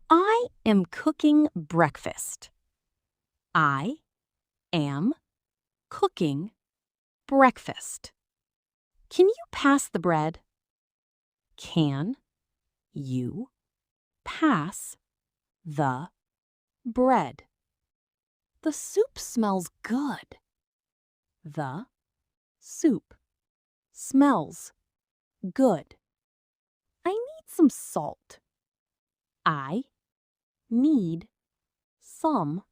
I am cooking breakfast. I am cooking breakfast. Can you pass the bread? Can you pass the bread? The soup smells good. The soup smells good. I need some salt. I need some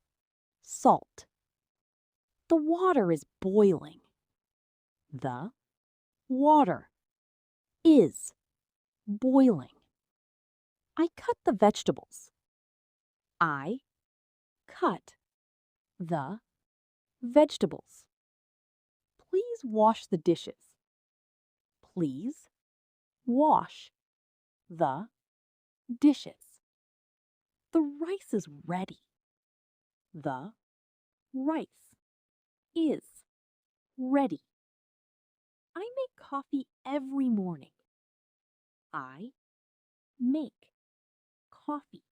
salt. The water is boiling. The water is boiling. I cut the vegetables. I cut the vegetables. Please wash the dishes. Please wash the dishes. The rice is ready. The rice is ready. I make coffee every morning. I make coffee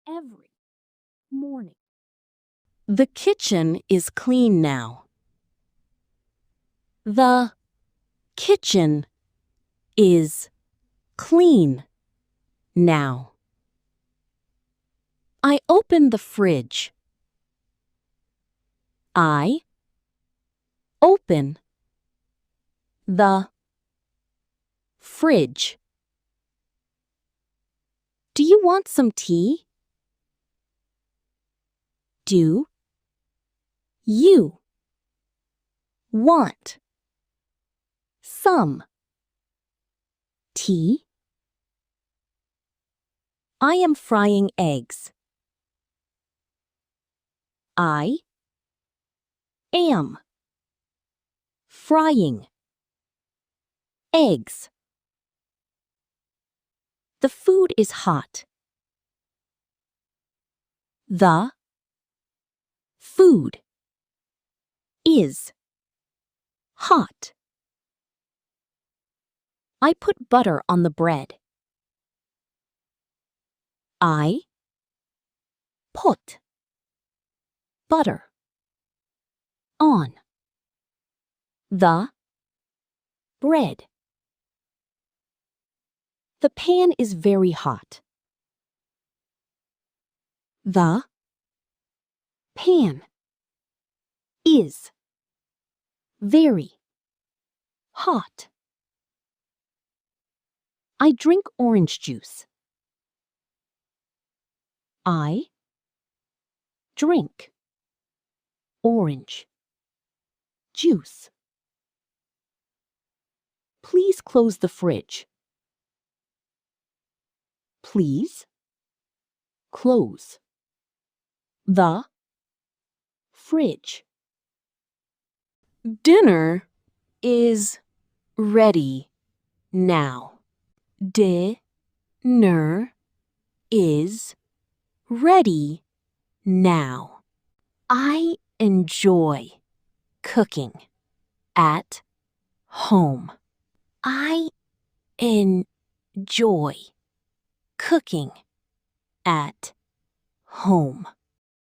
every morning. The kitchen is clean now. The kitchen is clean now. I open the fridge. I open the fridge. Do you want some tea? Do you want some tea? I am frying eggs. I am frying eggs. The food is hot. The food is hot. I put butter on the bread. I put butter on the bread. The pan is very hot. The pan is very hot. I drink orange juice. I drink orange juice. Please close the fridge. Please close the fridge. Dinner is ready now. Dinner is ready now. I enjoy cooking at home. I enjoy cooking at home.